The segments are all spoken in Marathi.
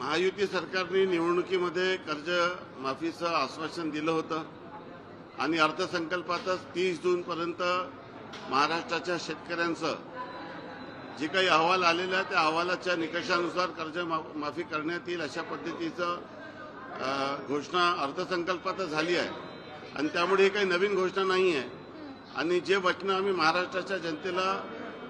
महायुती सरकारने निवडणुकीमध्ये कर्ज माफीचं आश्वासन दिलं होतं आणि अर्थसंकल्पातच 30 जूनपर्यंत महाराष्ट्राच्या शेतकऱ्यांचं जे काही अहवाल आलेला आहे त्या अहवालाच्या निकषानुसार कर्ज माफी करण्यात येईल अशा पद्धतीचं घोषणा अर्थसंकल्पातच झाली आहे आणि त्यामुळे ही काही नवीन घोषणा नाही आहे। आणि जे वचनं आम्ही महाराष्ट्राच्या जनतेला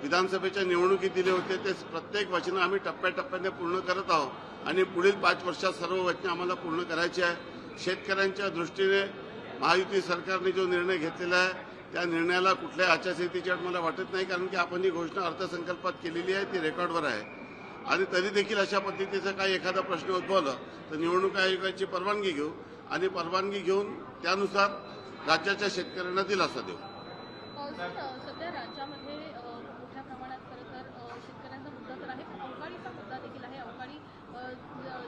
विधानसभेच्या निवडणुकीत दिले होते ते प्रत्येक वचनं आम्ही टप्प्याटप्प्याने पूर्ण करत आहोत आणि पुढील 5 वर्षात सर्व वचनं आम्हाला पूर्ण करायची आहे। शेतकऱ्यांच्या दृष्टीने महायुती सरकारने जो निर्णय घेतलेला आहे त्या निर्णयाला कुठल्याही आचारसंहितेची अट मला वाटत नाही, कारण की आपण ही घोषणा अर्थसंकल्पात केलेली आहे, ती रेकॉर्डवर आहे। आणि तरी देखील अशा पद्धतीचा काही एखादा प्रश्न उद्भवला तर निवडणूक आयोगाची परवानगी घेऊ आणि परवानगी घेऊन त्यानुसार राज्याच्या शेतकऱ्यांना दिलासा देऊ। सध्या राज्यामध्ये मोठ्या प्रमाणात खरं तर शेतकऱ्यांचा मुद्दा तर आहे, अवकाळीचा मुद्दा देखील आहे। अवकाळी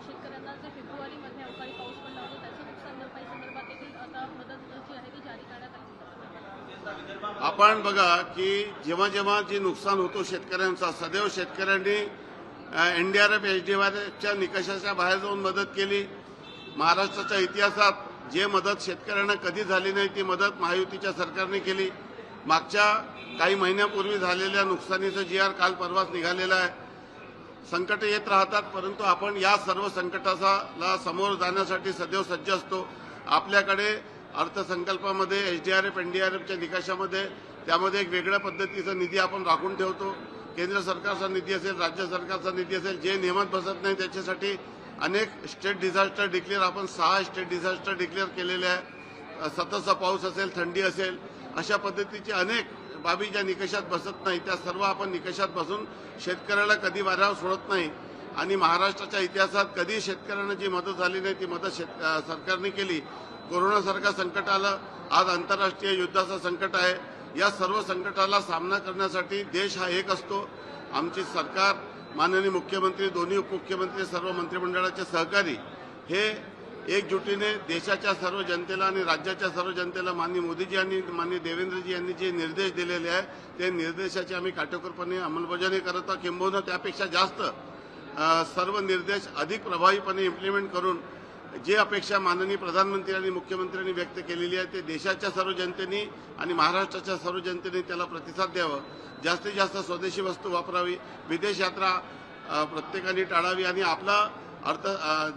शेतकऱ्यांना जे फेब्रुवारीमध्ये अवकाळी पाऊस पडला होता त्याच्या नुकसान भरपाई संदर्भात देखील आता मदत जी आहे ती जारी करण्यात आली। आपण बघा की जेव्हा जेव्हा जे नुकसान होतो शेतकऱ्यांचा सदैव शेतकऱ्यांनी एनडीआरएफ एसडीआरएफच्या निकषाच्या बाहेर जाऊन मदत केली। महाराष्ट्राच्या इतिहासात जे मदत शेतकऱ्यांना कधी झाली नाही ती मदत महायुतीच्या सरकारने केली। मागच्या काही महिन्यापूर्वी झालेल्या नुकसानीचं जीआर काल परवाच निघालेला आहे। संकट येत राहतात परंतु आपण या सर्व संकटाला समोर जाण्यासाठी सदैव सज्ज असतो। आपल्याकडे अर्थसंकल्पामध्ये एसडीआरएफ एनडीआरएफच्या निकषामध्ये त्यामध्ये एक वेगळ्या पद्धतीचा निधी आपण राखून ठेवतो। केंद्र सरकारचा निधी असेल, राज्य सरकारचा निधी असेल, जे नियमात बसत नाही त्याच्यासाठी अनेक स्टेट डिझास्टर डिक्लेअर आपण 6 स्टेट डिझास्टर डिक्लेअर केलेले आहे। सततचा पाऊस असेल, थंडी असेल, अशा पद्धतीचे अनेक बाबी ज्या निकषात बसत नाही त्या सर्व आपण निकषात बसून शेतकऱ्याला कधी वाऱ्यावर सोडत नाही। आणि महाराष्ट्राच्या इतिहासात कधी शेतकऱ्यांना जी मदत झाली नाही ती मदत सरकारने केली। कोरोनासारखं संकट आलं, आज आंतरराष्ट्रीय युद्धाचं संकट आहे। या सर्व संकटाला सामना करण्यासाठी देश हा एक असतो। आमची सरकार, माननीय मुख्यमंत्री, दोन्ही उपमुख्यमंत्री, सर्व मंत्रिमंडळाचे सहकारी हे एकजुटीने देशाच्या सर्व जनतेला आणि राज्याच्या सर्व जनतेला माननीय मोदीजी आणि माननीय देवेंद्रजी यांनी जे निर्देश दिलेले आहेत ते निर्देशाची आम्ही काटेकोरपणे अंमलबजावणी करत आहोत। किंबहुना त्यापेक्षा जास्त सर्व निर्देश अधिक प्रभावीपणे इम्प्लिमेंट करून जे अपेक्षा माननीय प्रधानमंत्री आणि मुख्यमंत्र्यांनी व्यक्त केलेली आहे ते देशाच्या सर्व जनतेने आणि महाराष्ट्राच्या सर्व जनतेने त्याला प्रतिसाद द्यावा। जास्तीत जास्त स्वदेशी वस्तू वापरावी, विदेश यात्रा प्रत्येकाने टाळावी आणि आपला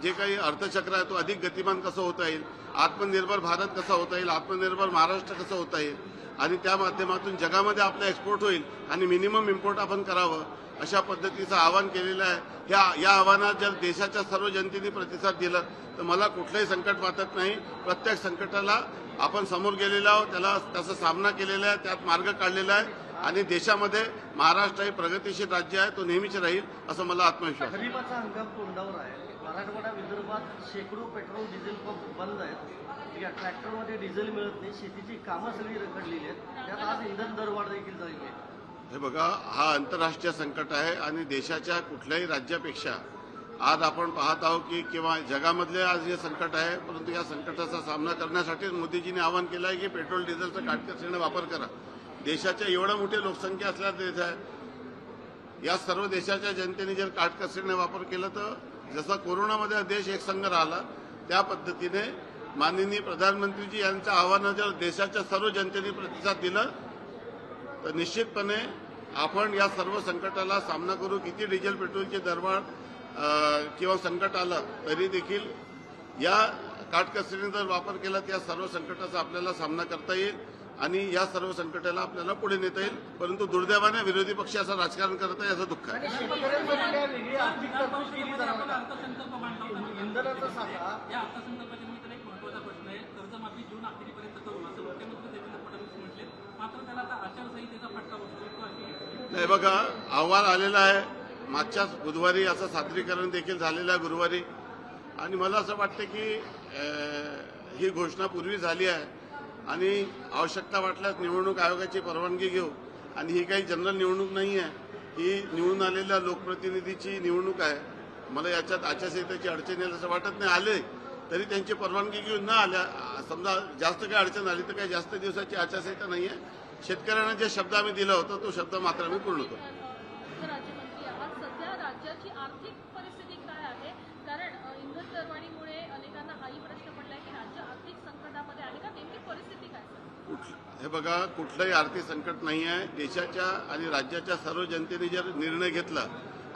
जे काही अर्थचक्र आहे तो अधिक गतिमान कसं होता येईल, आत्मनिर्भर भारत कसा होता येईल, आत्मनिर्भर महाराष्ट्र कसं होता येईल आणि त्या माध्यमातून जगामध्ये आपला एक्सपोर्ट होईल आणि मिनिमम इम्पोर्ट आपण करावं अशा पद्धतीचं आवाहन केलेलं आहे। या आव्हानात जर देशाच्या सर्व जनतेने प्रतिसाद दिला तर मला कुठलंही संकट वाटत नाही। प्रत्येक संकटाला आपण समोर गेलेलो आहोत, त्याचा सामना केलेला आहे, त्यात मार्ग काढलेला आहे आणि देशामध्ये महाराष्ट्र हे प्रगतिशील राज्य आहे, तो नेहमीच राहील असं मला आत्मविश्वास आहे। खरीपाचा हंगाम तोंडावर आहे। मराठवाडा विदर्भात शेकडो पेट्रोल डिझेल पंप बंद आहेत। या ट्रॅक्टरमध्ये डिझेल मिळत नाही, शेतीची कामं सगळी रखडलेली आहेत, त्यात आज इंधन दरवाढ देखील झाली आहे। हे बघा, हा आंतरराष्ट्रीय संकट आहे आणि देशाच्या कुठल्याही राज्यापेक्षा आज आपण पाहत आहोत की किंवा जगामधले आज हे संकट आहे, परंतु या संकटाचा सामना करण्यासाठी मोदीजींनी आवाहन केलं आहे की पेट्रोल डिझेलचा काटकसरीने वापर करा। देशाच्या एवढ्या मोठी लोकसंख्या असलेला देश आहे, या सर्व देशाच्या जनतेने जर काटकसरीने वापर केला तर जसा कोरोनामध्ये देश एकसंघ राहिला त्या पद्धतीने माननीय प्रधानमंत्रीजी यांच्या आवाहनाला जर देशाच्या सर्व जनतेने प्रतिसाद दिला तर निश्चितपणे आपण या सर्व संकटाला सामना करू। किती डिझेल पेट्रोलचे दरवाढ किंवा संकट आलं तरी देखील या काटकसरीने जर वापर केला तर या सर्व संकटाचा आपल्याला सामना करता येईल आणि या सर्व संकटाला आपल्याला पुढे नेता येईल। परंतु दुर्दैवाने विरोधी पक्ष असं राजकारण करत आहे, याचं दुःख आहे। नाही बघा, अहवाल आलेला आहे, मागच्याच बुधवारी असं सादरीकरण देखील झालेलं आहे गुरुवारी आणि मला असं वाटतं की ही घोषणा पूर्वी झाली आहे आणि आवश्यकता वाटल्यास निवडणूक आयोगाची परवानगी घेऊ। आणि ही काही जनरल निवडणूक नाही आहे, ही निवडून आलेल्या लोकप्रतिनिधीची निवडणूक आहे। मला याच्यात आचारसंहितेची अडचण येईल असं वाटत नाही। आले तरी त्यांची परवानगी घेऊन न आल्या, समजा जास्त काही अडचण आली तर काही जास्त दिवसाची आचारसंहिता नाही आहे। शेतकऱ्यांना जे शब्द आम्ही दिला होता तो शब्द मात्र आम्ही पूर्ण करतो। राज्यमंत्री आहात, सध्या राज्याची आर्थिक परिस्थिती काय आहे? कारण हे बघा, कुठलंही आर्थिक संकट नाही आहे. देशाच्या आणि राज्याच्या सर्व जनतेने जर निर्णय घेतला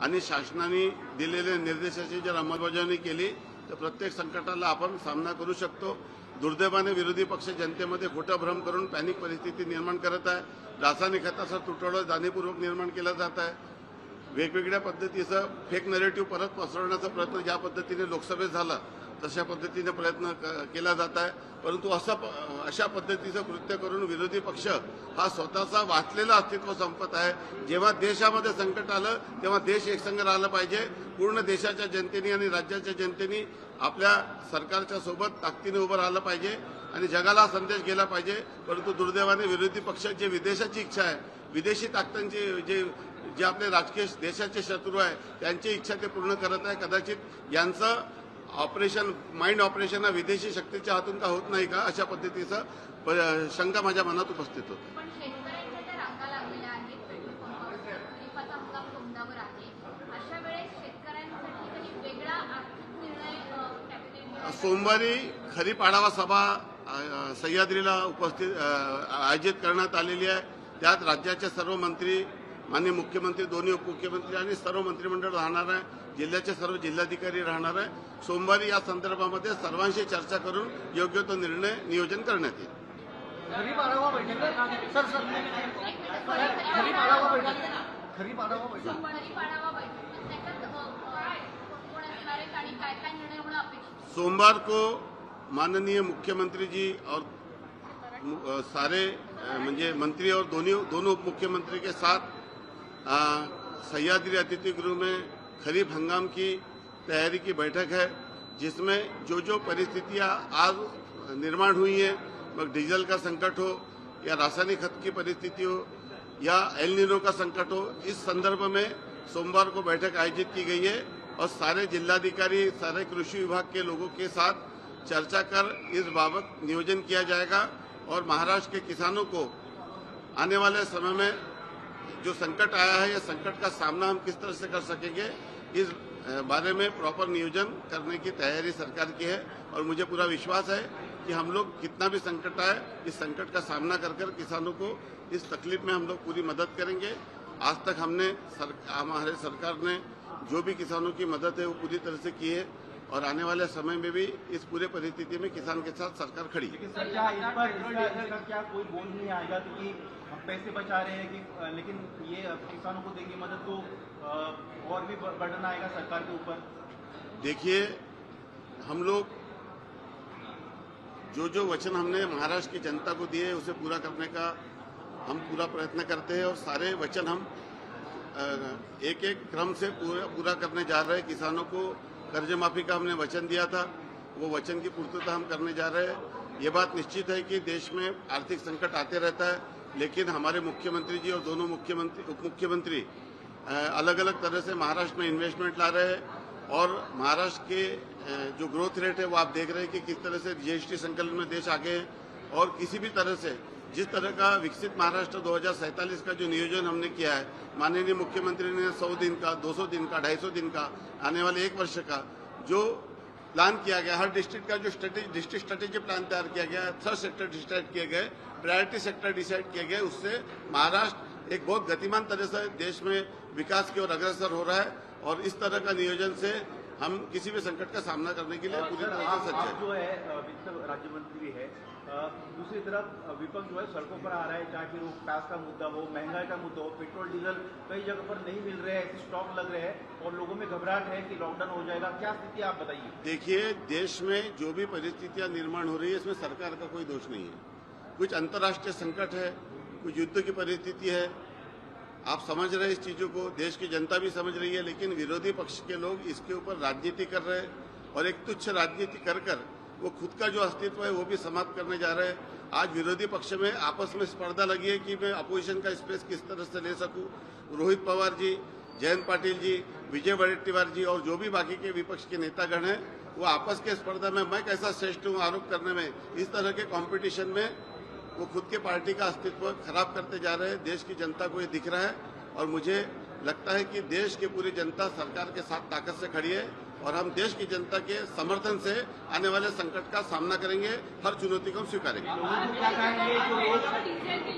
आणि शासनाने दिलेल्या निर्देशाची जर अंमलबजावणी केली तर प्रत्येक संकटाला आपण सामना करू शकतो. दुर्दैवाने विरोधी पक्ष जनतेमध्ये खोटा भ्रम करून पॅनिक परिस्थिती निर्माण करत आहे. रासायनिक खताचा तुटवडा जाणीवपूर्वक निर्माण केला जात आहे. वेगवेगळ्या पद्धतीचं फेक नरेटिव्ह परत पसरवण्याचा प्रयत्न ज्या पद्धतीने लोकसभेत झाला तशा पद्धतीने प्रयत्न केला जात आहे. परंतु अशा पद्धतीचं कृत्य करून विरोधी पक्ष हा स्वतःचा वाचलेलं अस्तित्व संपत आहे. जेव्हा देशामध्ये संकट आलं तेव्हा देश एकसंघ राहिला पाहिजे. पूर्ण देशाच्या जनतेने आणि राज्याच्या जनतेने आपल्या सरकारच्या सोबत ताकदीने उभं राहिलं पाहिजे आणि जगाला संदेश गेला पाहिजे. परंतु दुर्दैवाने विरोधी पक्ष जे विदेशाची इच्छा आहे, विदेशी ताकदांची जे आपले राजकीय देशाचे शत्रू आहे त्यांची इच्छा ते पूर्ण करत आहे. कदाचित यांचं ऑपरेशन माइंड ऑपरेशन हा विदेशी शक्तीच्या हातून का होत नाही का, अशा पद्धतीचं शंका माझ्या मनात उपस्थित होते. पण शेतकऱ्यांच्या त्या रांगा लागलेल्या आहेत, पेट्रोल पंपावर खरीपाचा हंगाम तोंडावर आहे. अशा वेळेस शेतकऱ्यांसाठी काही वेगळा आर्थिक निर्णय कॅबिनेटने सोमवारी खरीप आढावा सभा सह्याद्रीला आयोजित करण्यात आलेली आहे. त्यात राज्याचे सर्व मंत्री, माननीय मुख्यमंत्री, दोन्ही उपमुख्यमंत्री आणि सर्व मंत्रिमंडळ राहणार आहे. जिल्ह्याचे सर्व जिल्हाधिकारी राहणार आहे. सोमवारी या संदर्भामध्ये सर्वांशी चर्चा करून योग्य तो निर्णय नियोजन करण्यात येईल. खरीप आढावा बैठक सर खरीप आढावा बैठक खरीप आढावा बैठक त्याच्यात कोण असणार आहेत आणि काय काय निर्णय होणं अपेक्षित? सोमवार को माननीय मुख्यमंत्री जी और सारे म्हणजे मंत्री और दोनों उप मुख्यमंत्री के साथ सह्याद्री अतिथि गृह में खरीफ हंगाम की तैयारी की बैठक है, जिसमें जो परिस्थितियां आज निर्माण हुई है, मग डीजल का संकट हो या रासायनिक खत की परिस्थिति हो या एल नीनो का संकट हो, इस संदर्भ में सोमवार को बैठक आयोजित की गई है और सारे जिलाधिकारी, सारे कृषि विभाग के लोगों के साथ चर्चा कर इस बाबत नियोजन किया जाएगा और महाराष्ट्र के किसानों को आने वाले समय में जो संकट आया है, यह संकट का सामना हम किस तरह से कर सकेंगे, इस बारे में प्रॉपर नियोजन करने की तैयारी सरकार की है। और मुझे पूरा विश्वास है कि हम लोग कितना भी संकट आए, इस संकट का सामना कर किसानों को इस तकलीफ में हम लोग पूरी मदद करेंगे। आज तक हमारे सरकार ने जो भी किसानों की मदद है वो पूरी तरह से की है और आने वाले समय में भी इस पूरे परिस्थिति में किसान के साथ सरकार खड़ी है। लेकिन सर क्या इस पर इसका क्या कोई बोझ नहीं आएगा, क्योंकि हम पैसे बचा रहे हैं कि लेकिन ये किसानों को देंगे मदद तो और भी बर्डन आएगा सरकार के ऊपर। देखिए, हम लोग जो वचन हमने महाराष्ट्र की जनता को दिए उसे पूरा करने का हम पूरा प्रयत्न करते हैं और सारे वचन हम एक एक क्रम से पूरा करने जा रहे हैं। किसानों को कर्ज माफी का हमने वचन दिया था, वो वचन की पूर्तता हम करने जा रहे हैं। ये बात निश्चित है कि देश में आर्थिक संकट आते रहता है, लेकिन हमारे मुख्यमंत्री जी और दोनों उप मुख्यमंत्री अलग अलग तरह से महाराष्ट्र में इन्वेस्टमेंट ला रहे हैं और महाराष्ट्र के जो ग्रोथ रेट है वो आप देख रहे हैं कि किस तरह से जीएसटी संकलन में देश आगे है और किसी भी तरह से जिस तरह का विकसित महाराष्ट्र 2047 का जो नियोजन हमने किया है, माननीय मुख्यमंत्री ने 100 दिन का, 200 दिन का, 250 दिन का, आने वाले 1 वर्ष का जो प्लान किया गया, हर डिस्ट्रिक्ट का जो डिस्ट्रिक्ट स्ट्रेटेजी प्लान तैयार किया गया, 3 सेक्टर डिसाइड किए गए, प्रायोरिटी सेक्टर डिसाइड किए गए, उससे महाराष्ट्र एक बहुत गतिमान तरह से देश में विकास की ओर अग्रसर हो रहा है और इस तरह का नियोजन से हम किसी भी संकट का सामना करने के लिए पूरी तरह से सज्ज हैं। जो है वित्त राज्य मंत्री है, दूसरी तरफ विपक्ष जो है सड़कों पर आ रहा है, चाहे फिर वो पैस का मुद्दा हो, महंगाई का मुद्दा हो, पेट्रोल डीजल कई जगह पर नहीं मिल रहे हैं, ऐसे स्टॉक लग रहे हैं और लोगों में घबराहट है कि लॉकडाउन हो जाएगा। क्या स्थिति आप बताइए। देखिए, देश में जो भी परिस्थितियां निर्माण हो रही है इसमें सरकार का कोई दोष नहीं है। कुछ अंतर्राष्ट्रीय संकट है, कुछ युद्ध की परिस्थिति है, आप समझ रहे हैं इस चीजों को, देश की जनता भी समझ रही है, लेकिन विरोधी पक्ष के लोग इसके ऊपर राजनीति कर रहे हैं और एक तुच्छ राजनीति कर वो खुद का जो अस्तित्व है वो भी समाप्त करने जा रहे हैं। आज विरोधी पक्ष में आपस में स्पर्धा लगी है कि मैं अपोजिशन का स्पेस किस तरह से ले सकूं। रोहित पवार जी, जयंत पाटिल जी, विजय वडेट्टीवार जी और जो भी बाकी के विपक्ष के नेतागण हैं वो आपस के स्पर्धा में मैं कैसा श्रेष्ठ हूं आरोप करने में, इस तरह के कंपटीशन में वो खुद के पार्टी का अस्तित्व खराब करते जा रहे हैं। देश की जनता को ये दिख रहा है और मुझे लगता है कि देश की पूरी जनता सरकार के साथ ताकत से खड़ी है। और हम देश की जनता के समर्थन से आने वाले संकट का सामना करेंगे, हर चुनौती को हम स्वीकारेंगे। लोगों को क्या कहेंगे जो रोज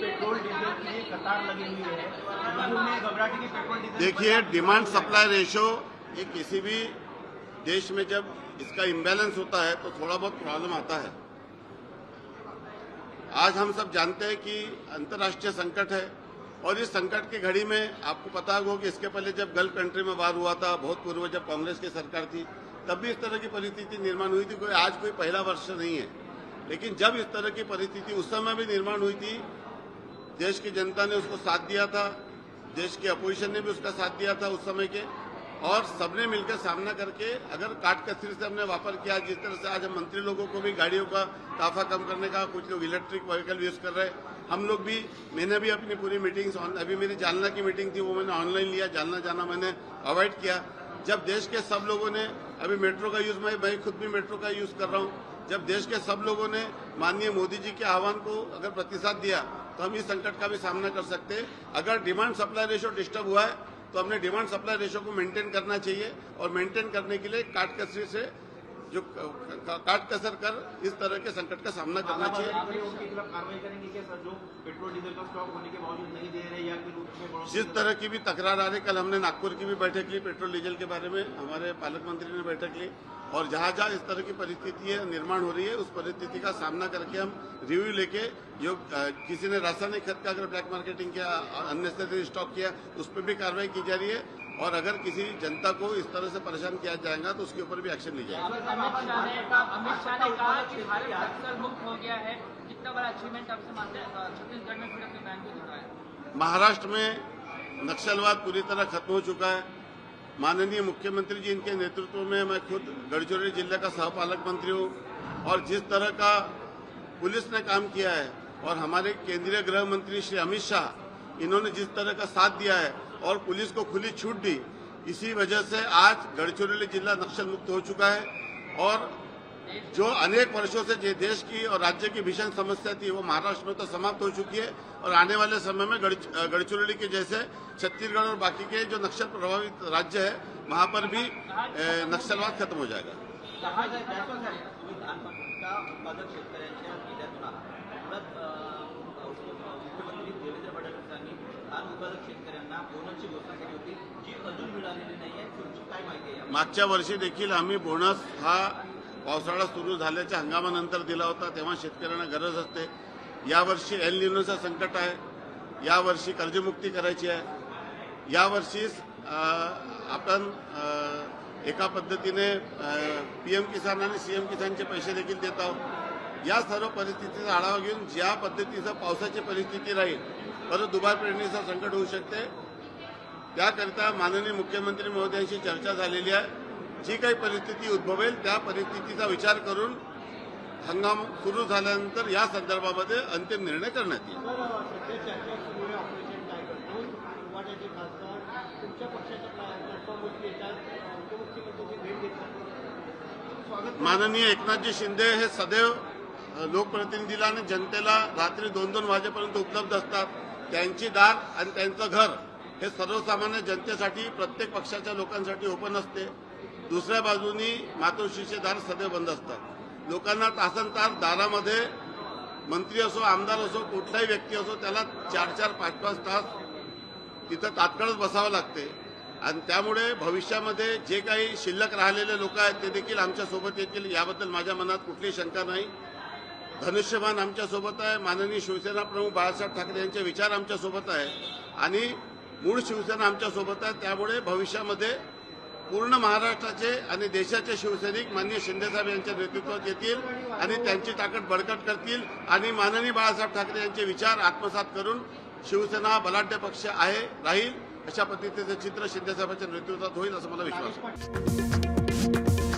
पेट्रोल डीजल के लिए कतार लगी हुई है, लोगों में घबराहट की पेट्रोल डीजल। देखिए, डिमांड सप्लाई रेशो ये किसी भी देश में जब इसका इम्बैलेंस होता है तो थोड़ा बहुत प्रॉब्लम आता है। आज हम सब जानते हैं कि अंतर्राष्ट्रीय संकट है और इस संकट की घड़ी में आपको पता होगा कि इसके पहले जब गल्फ कंट्री में वार हुआ था, बहुत पूर्व जब कांग्रेस की सरकार थी, तब भी इस तरह की परिस्थिति निर्माण हुई थी। आज कोई पहला वर्ष नहीं है, लेकिन जब इस तरह की परिस्थिति उस समय भी निर्माण हुई थी, देश की जनता ने उसको साथ दिया था, देश की अपोजिशन ने भी उसका साथ दिया था उस समय के, और सबने मिलकर सामना करके अगर काट कतरी से हमने वापर किया, जिस तरह से आज हम मंत्री लोगों को भी गाड़ियों का ताफा कम करने का, कुछ लोग इलेक्ट्रिक व्हीकल यूज कर रहे हैं, हम लोग भी, मैंने भी अपनी पूरी मीटिंग्स, अभी मेरी जालना की मीटिंग थी वो मैंने ऑनलाइन लिया, जालना जाना मैंने अवॉइड किया। जब देश के सब लोगों ने, अभी मेट्रो का यूज, मैं खुद भी मेट्रो का यूज कर रहा हूं, जब देश के सब लोगों ने माननीय मोदी जी के आह्वान को अगर प्रतिसाद दिया तो हम इस संकट का भी सामना कर सकते हैं। अगर डिमांड सप्लाई रेशो डिस्टर्ब हुआ है तो हमने डिमांड सप्लाई रेशो को मेंटेन करना चाहिए, और मेंटेन करने के लिए काट कसरी से जो काट कसर कर इस तरह के संकट का सामना करना चाहिए। उनके खिलाफ कार्रवाई करेंगे क्या सर, जो पेट्रोल डीजल का स्टॉक होने के बावजूद नहीं दे रहे या फिर उसमें जिस तरह की भी तकरार आ रही, कल हमने नागपुर की भी बैठक ली, पेट्रोल डीजल के बारे में हमारे पालक मंत्री ने बैठक ली, और जहां जहां इस तरह की परिस्थिति निर्माण हो रही है उस परिस्थिति का सामना करके हम रिव्यू लेके किसी ने रासायनिक खत का अगर ब्लैक मार्केटिंग किया, अननेसेसरी स्टॉक किया, उस पर भी कार्रवाई की जा रही है, और अगर किसी जनता को इस तरह से परेशान किया जाएगा तो उसके ऊपर भी एक्शन ली जाएगी। अमित शाह ने कहा कि भारत नक्सल मुक्त हो गया है। कितना बड़ा अचीवमेंट आपसे मानते हैं? छत्तीसगढ़ में फिर अपने बयान को दिखाया। महाराष्ट्र में नक्सलवाद पूरी तरह खत्म हो चुका है। माननीय मुख्यमंत्री जी इनके नेतृत्व में मैं खुद गढ़चिरौली जिले का सहपालक मंत्री हूं, और जिस तरह का पुलिस ने काम किया है और हमारे केंद्रीय गृह मंत्री श्री अमित शाह इन्होंने जिस तरह का साथ दिया है और पुलिस को खुली छूट दी, इसी वजह से आज गढ़चिरौली जिला नक्सल मुक्त हो चुका है। और जो अनेक वर्षों से जो देश की और राज्य की भीषण समस्या थी वो महाराष्ट्र में तो समाप्त हो चुकी है, और आने वाले समय में गढ़चिरौली के जैसे छत्तीसगढ़ और बाकी के जो नक्सल प्रभावित राज्य है वहां पर भी नक्सलवाद खत्म हो जाएगा। उत्पादक शेतकऱ्यांच्या जिल्ह्यातून आहात, मुख्यमंत्री देवेंद्र फडणवीस यांनी धान उत्पादक शेतकऱ्यांना बोनसची घोषणा केली होती, जी अजून मिळालेली नाहीये, तुमची काय माहिती आहे? मागच्या वर्षी देखील आम्ही बोनस हा पावसाळा सुरू झाल्याच्या हंगामानंतर दिला होता, तेव्हा शेतकऱ्यांना गरज असते। यावर्षी एल निनोचं संकट आहे, यावर्षी कर्जमुक्ती करायची आहे, यावर्षी आपण एका पद्धतीने पीएम किसान आणि सीएम किसानचे पैसे देखील देत आहोत। या सर्व परिस्थितीचा आढावा घेऊन ज्या पद्धतीचं पावसाची परिस्थिती राहील, परत दुबार पेरणीचं संकट होऊ शकते, त्याकरिता माननीय मुख्यमंत्री महोदयांशी चर्चा झालेली आहे। जी काही परिस्थिती उद्भवेल त्या परिस्थितीचा विचार करून हंगाम सुरू झाल्यानंतर या संदर्भामध्ये अंतिम निर्णय करण्यात येईल। सध्या चर्चा सुरू आहे ऑपरेशन टायगर, दोन वाड्याचे खासदार तुमच्या पक्षाच्या प्लॅटफॉर्मवरती येतात, उपमुख्यमंत्र्यांची भेट घेतात। माननीय एकनाथजी शिंदे हे सदैव लोकप्रतिनिधीला आणि जनतेला रात्री 2-2 वाजेपर्यंत उपलब्ध असतात। त्यांची दार आणि त्यांचं घर हे सर्वसामान्य जनतेसाठी, प्रत्येक पक्षाच्या लोकांसाठी ओपन असते। दुसऱ्या बाजूनी मातोश्रीचे दार सदैव बंद असतात। लोकांना तासनतास दारामध्ये मंत्री असो, आमदार असो, कुठलाही व्यक्ती असो, त्याला 4-4, 5-5 तास तिथं तात्काळच बसावं लागते, आणि त्यामुळे भविष्यामध्ये जे काही शिल्लक राहिलेले लोक आहेत ते देखील आमच्या सोबत येतील, याबद्दल माझ्या मनात कुठलीही शंका नाही। धनुष्यबाण आमच्या सोबत आहे, माननीय शिवसेना प्रमुख बाळासाहेब ठाकरे यांचे विचार आमच्या सोबत आहे, आणि मूळ शिवसेना आमच्या सोबत आहे। त्यामुळे भविष्यामध्ये पूर्ण महाराष्ट्राचे आणि देशाचे शिवसैनिक माननीय शिंदेसाहेब यांच्या नेतृत्वात येतील आणि त्यांची ताकद बळकट करतील, आणि माननीय बाळासाहेब ठाकरे यांचे विचार आत्मसात करून शिवसेना बलाढ्य पक्ष आहे, राहील, अशा पद्धतीचे चित्र शिंदेसाहेबांच्या नेतृत्वात होईल असं मला विश्वास आहे।